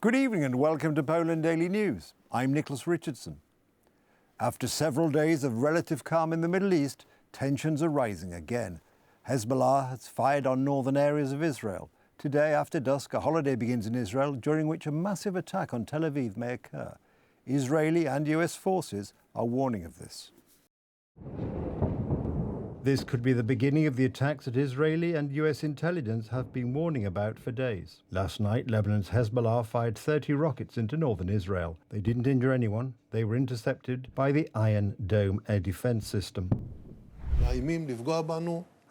Good evening and welcome to Poland Daily News. I'm Nicholas Richardson. After several days of relative calm in the Middle East, tensions are rising again. Hezbollah has fired on northern areas of Israel. Today, after dusk, a holiday begins in Israel, during which a massive attack on Tel Aviv may occur. Israeli and US forces are warning of this. This could be the beginning of the attacks that Israeli and US intelligence have been warning about for days. Last night, Lebanon's Hezbollah fired 30 rockets into northern Israel. They didn't injure anyone. They were intercepted by the Iron Dome air defense system.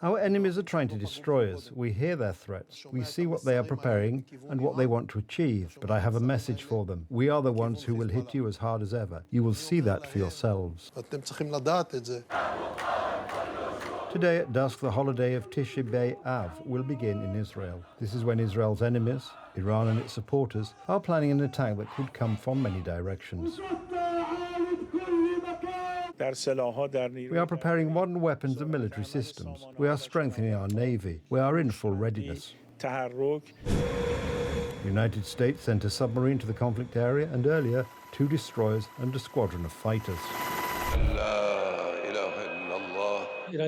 Our enemies are trying to destroy us. We hear their threats. We see what they are preparing and what they want to achieve. But I have a message for them. We are the ones who will hit you as hard as ever. You will see that for yourselves. Today at dusk, the holiday of Tisha B'Av will begin in Israel. This is when Israel's enemies, Iran and its supporters, are planning an attack that could come from many directions. We are preparing modern weapons and military systems. We are strengthening our navy. We are in full readiness. The United States sent a submarine to the conflict area and earlier 2 destroyers and a squadron of fighters. The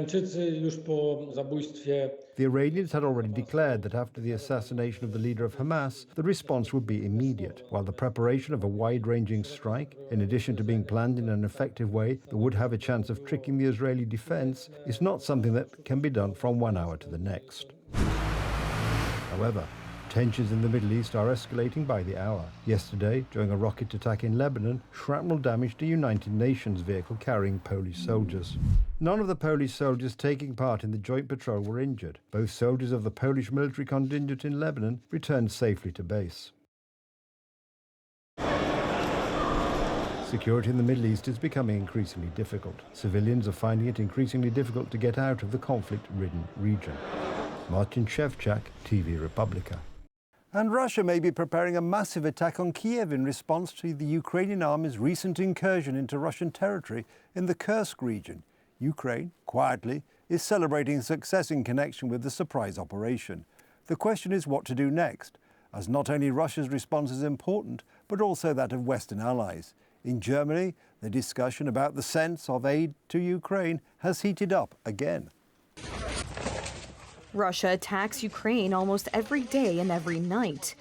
Iranians had already declared that after the assassination of the leader of Hamas, the response would be immediate, while the preparation of a wide-ranging strike, in addition to being planned in an effective way that would have a chance of tricking the Israeli defense, is not something that can be done from one hour to the next. However, tensions in the Middle East are escalating by the hour. Yesterday, during a rocket attack in Lebanon, shrapnel damaged a United Nations vehicle carrying Polish soldiers. None of the Polish soldiers taking part in the joint patrol were injured. Both soldiers of the Polish military contingent in Lebanon returned safely to base. Security in the Middle East is becoming increasingly difficult. Civilians are finding it increasingly difficult to get out of the conflict-ridden region. Martin Shevchak, TV Republica. And Russia may be preparing a massive attack on Kiev in response to the Ukrainian army's recent incursion into Russian territory in the Kursk region. Ukraine, quietly, is celebrating success in connection with the surprise operation. The question is what to do next, as not only Russia's response is important, but also that of Western allies. In Germany, the discussion about the sense of aid to Ukraine has heated up again. Russia attacks Ukraine almost every day and every night.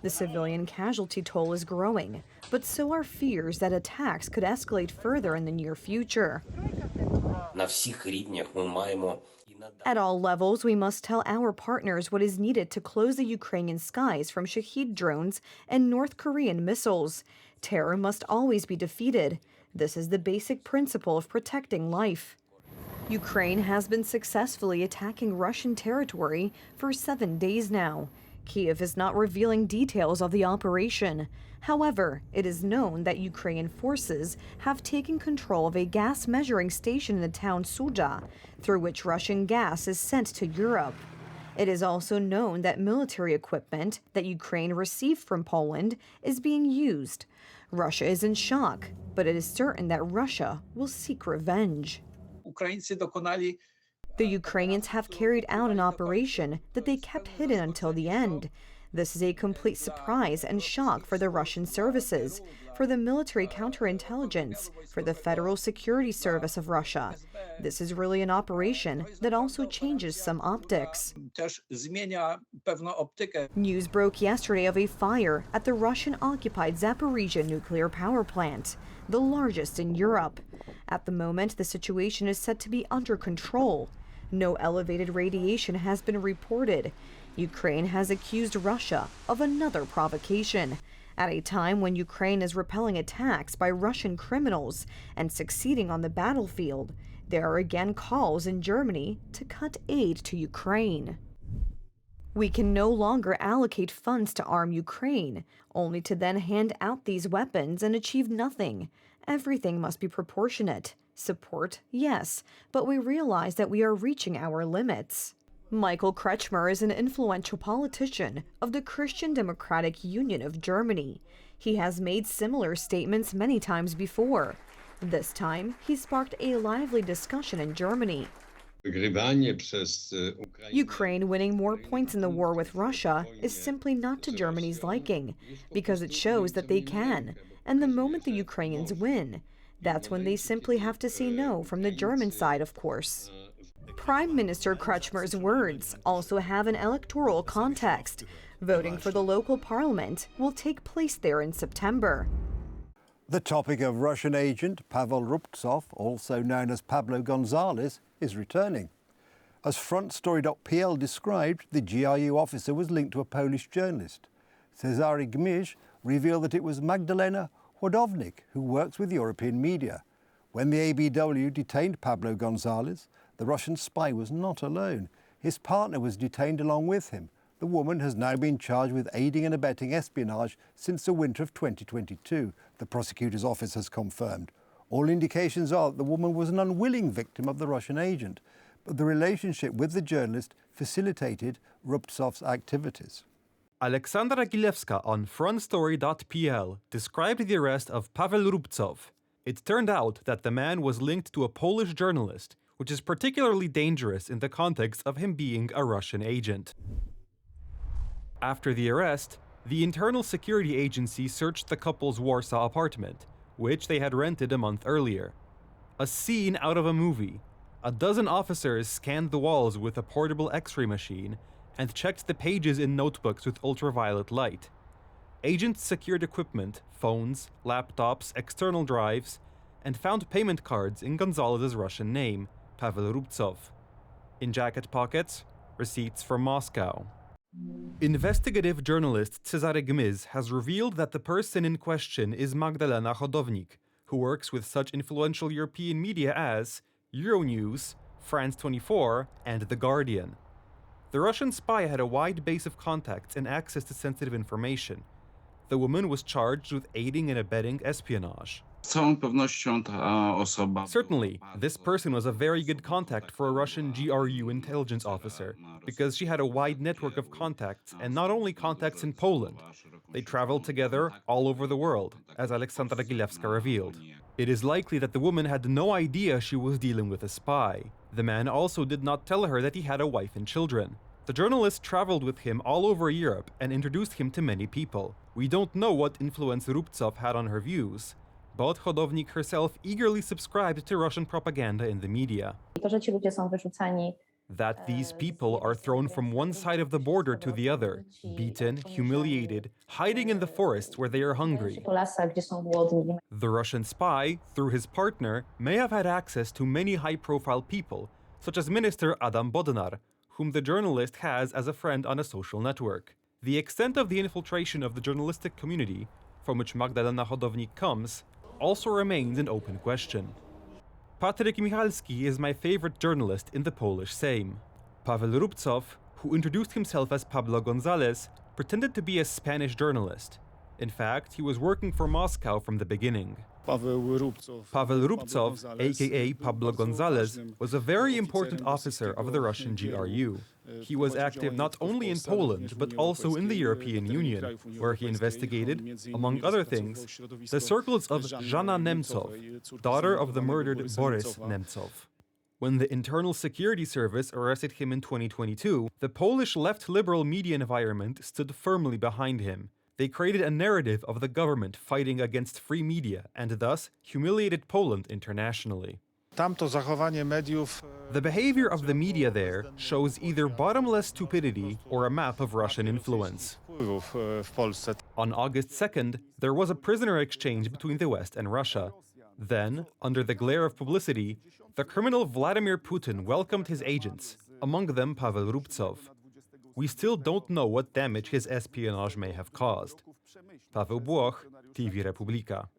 The civilian casualty toll is growing, but so are fears that attacks could escalate further in the near future. At all levels, we must tell our partners what is needed to close the Ukrainian skies from Shahed drones and North Korean missiles. Terror must always be defeated. This is the basic principle of protecting life. Ukraine has been successfully attacking Russian territory for 7 days now. Kiev is not revealing details of the operation. However, it is known that Ukrainian forces have taken control of a gas measuring station in the town Sudzha, through which Russian gas is sent to Europe. It is also known that military equipment that Ukraine received from Poland is being used. Russia is in shock, but it is certain that Russia will seek revenge. The Ukrainians have carried out an operation that they kept hidden until the end. This is a complete surprise and shock for the Russian services, for the military counterintelligence, for the Federal Security Service of Russia. This is really an operation that also changes some optics. News broke yesterday of a fire at the Russian-occupied Zaporizhzhia nuclear power plant, the largest in Europe. At the moment, the situation is said to be under control. No elevated radiation has been reported. Ukraine has accused Russia of another provocation, at a time when Ukraine is repelling attacks by Russian criminals and succeeding on the battlefield. There are again calls in Germany to cut aid to Ukraine. We can no longer allocate funds to arm Ukraine, only to then hand out these weapons and achieve nothing. Everything must be proportionate. Support, yes, but we realize that we are reaching our limits. Michael Kretschmer is an influential politician of the Christian Democratic Union of Germany. He has made similar statements many times before. This time, he sparked a lively discussion in Germany. Ukraine winning more points in the war with Russia is simply not to Germany's liking, because it shows that they can. And the moment the Ukrainians win, that's when they simply have to say no from the German side, of course. Prime Minister Kretschmer's words also have an electoral context. Voting for the local parliament will take place there in September. The topic of Russian agent Pavel Rubtsov, also known as Pablo Gonzalez, is returning. As frontstory.pl described, the GRU officer was linked to a Polish journalist. Cezary Gmyz revealed that it was Magdalena Hodownik, who works with European media. When the ABW detained Pablo Gonzalez, the Russian spy was not alone. His partner was detained along with him. The woman has now been charged with aiding and abetting espionage since the winter of 2022, the prosecutor's office has confirmed. All indications are that the woman was an unwilling victim of the Russian agent, but the relationship with the journalist facilitated Rubtsov's activities. Aleksandra Gilewska on frontstory.pl described the arrest of Pavel Rubtsov. It turned out that the man was linked to a Polish journalist, which is particularly dangerous in the context of him being a Russian agent. After the arrest, the Internal Security Agency searched the couple's Warsaw apartment, which they had rented a month earlier. A scene out of a movie. A dozen officers scanned the walls with a portable X-ray machine and checked the pages in notebooks with ultraviolet light. Agents secured equipment, phones, laptops, external drives, and found payment cards in Gonzalez's Russian name, Pavel Rubtsov. In jacket pockets, receipts from Moscow. Investigative journalist Cezary Gmyz has revealed that the person in question is Magdalena Hodownik, who works with such influential European media as Euronews, France 24, and The Guardian. The Russian spy had a wide base of contacts and access to sensitive information. The woman was charged with aiding and abetting espionage. Certainly, this person was a very good contact for a Russian GRU intelligence officer, because she had a wide network of contacts, and not only contacts in Poland. They traveled together all over the world, as Aleksandra Gilewska revealed. It is likely that the woman had no idea she was dealing with a spy. The man also did not tell her that he had a wife and children. The journalist traveled with him all over Europe and introduced him to many people. We don't know what influence Rubtsov had on her views, but Hodownik herself eagerly subscribed to Russian propaganda in the media. That these people are thrown from one side of the border to the other, beaten, humiliated, hiding in the forests where they are hungry. The Russian spy, through his partner, may have had access to many high-profile people, such as Minister Adam Bodnar, whom the journalist has as a friend on a social network. The extent of the infiltration of the journalistic community, from which Magdalena Hodownik comes, also remains an open question. Patryk Michalski is my favorite journalist in the Polish Sejm. Pavel Rubtsov, who introduced himself as Pablo Gonzalez, pretended to be a Spanish journalist. In fact, he was working for Moscow from the beginning. Pavel Rubtsov, aka Pablo Gonzalez, was a very important officer of the Russian GRU. He was active not only in Poland, but also in the European Union, where he investigated, among other things, the circles of Zhana Nemtsov, daughter of the murdered Boris Nemtsov. When the Internal Security Service arrested him in 2022, the Polish left-liberal media environment stood firmly behind him. They created a narrative of the government fighting against free media and thus humiliated Poland internationally. The behavior of the media there shows either bottomless stupidity or a map of Russian influence. On August 2nd, there was a prisoner exchange between the West and Russia. Then, under the glare of publicity, the criminal Vladimir Putin welcomed his agents, among them Pavel Rubtsov. We still don't know what damage his espionage may have caused. Paweł Błoch, TV Republika.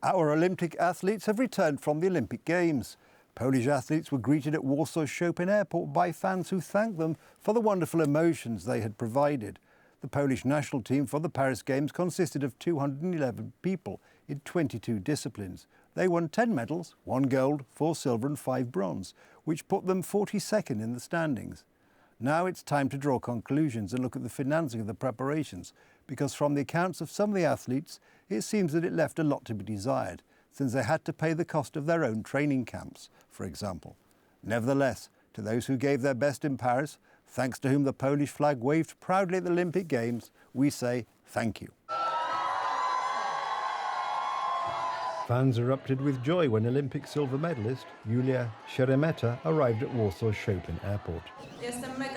Our Olympic athletes have returned from the Olympic Games. Polish athletes were greeted at Warsaw Chopin Airport by fans who thanked them for the wonderful emotions they had provided. The Polish national team for the Paris Games consisted of 211 people in 22 disciplines. They won 10 medals, 1 gold, 4 silver and 5 bronze, which put them 42nd in the standings. Now it's time to draw conclusions and look at the financing of the preparations, because from the accounts of some of the athletes, it seems that it left a lot to be desired, since they had to pay the cost of their own training camps, for example. Nevertheless, to those who gave their best in Paris, thanks to whom the Polish flag waved proudly at the Olympic Games, we say thank you. Fans erupted with joy when Olympic silver medalist Julia Szeremeta arrived at Warsaw's Chopin Airport.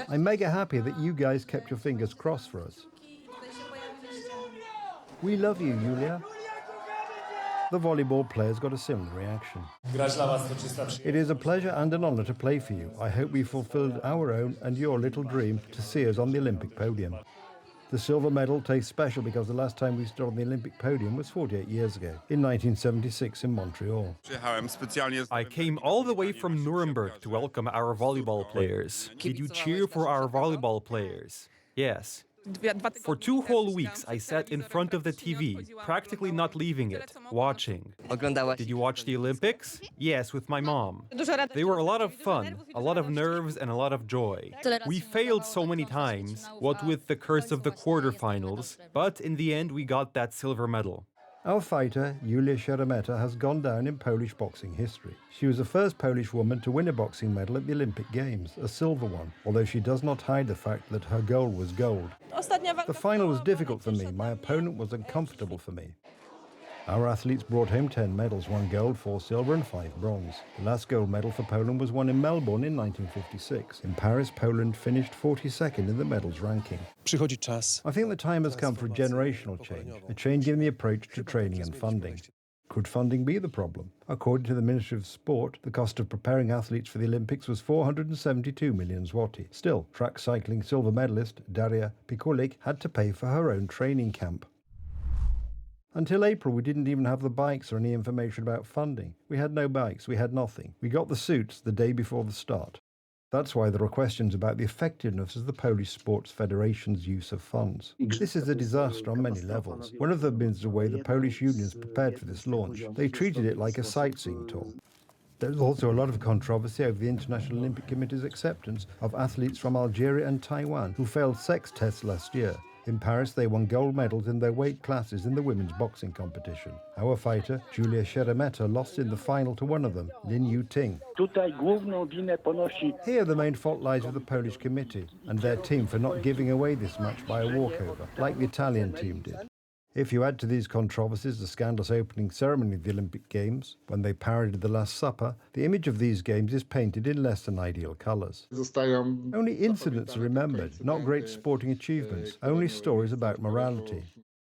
I'm mega happy that you guys kept your fingers crossed for us. We love you, Julia. The volleyball players got a similar reaction. It is a pleasure and an honour to play for you. I hope we fulfilled our own and your little dream to see us on the Olympic podium. The silver medal tastes special because the last time we stood on the Olympic podium was 48 years ago, in 1976 in Montreal. I came all the way from Nuremberg to welcome our volleyball players. Did you cheer for our volleyball players? Yes. For 2 whole weeks, I sat in front of the TV, practically not leaving it, watching. Did you watch the Olympics? Yes, with my mom. They were a lot of fun, a lot of nerves, and a lot of joy. We failed so many times, what with the curse of the quarterfinals, but in the end, we got that silver medal. Our fighter, Julia Szeremeta, has gone down in Polish boxing history. She was the first Polish woman to win a boxing medal at the Olympic Games, a silver one, although she does not hide the fact that her goal was gold. The final was difficult for me. My opponent was uncomfortable for me. Our athletes brought home 10 medals, 1 gold, 4 silver and 5 bronze. The last gold medal for Poland was won in Melbourne in 1956. In Paris, Poland finished 42nd in the medals ranking. I think the time has come for a generational change, a change in the approach to training and funding. Could funding be the problem? According to the Ministry of Sport, the cost of preparing athletes for the Olympics was 472 million zloty. Still, track cycling silver medalist Daria Pikulik had to pay for her own training camp. Until April, we didn't even have the bikes or any information about funding. We had no bikes, we had nothing. We got the suits the day before the start. That's why there are questions about the effectiveness of the Polish Sports Federation's use of funds. This is a disaster on many levels. One of them is the way the Polish unions prepared for this launch. They treated it like a sightseeing tour. There's also a lot of controversy over the International Olympic Committee's acceptance of athletes from Algeria and Taiwan who failed sex tests last year. In Paris, they won gold medals in their weight classes in the women's boxing competition. Our fighter, Julia Szeremeta, lost in the final to one of them, Lin Yu-ting. Here, the main fault lies with the Polish committee and their team for not giving away this match by a walkover, like the Italian team did. If you add to these controversies the scandalous opening ceremony of the Olympic Games, when they parodied the Last Supper, the image of these games is painted in less than ideal colours. Only incidents are remembered, not great sporting achievements, only stories about morality.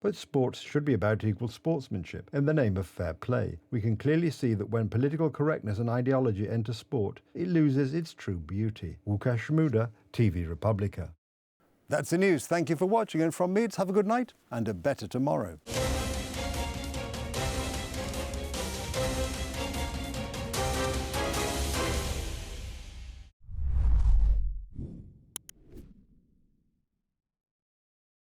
But sports should be about equal sportsmanship, in the name of fair play. We can clearly see that when political correctness and ideology enter sport, it loses its true beauty. Łukasz Szmuda, TV Republika. That's the news. Thank you for watching, and from me, it's have a good night and a better tomorrow.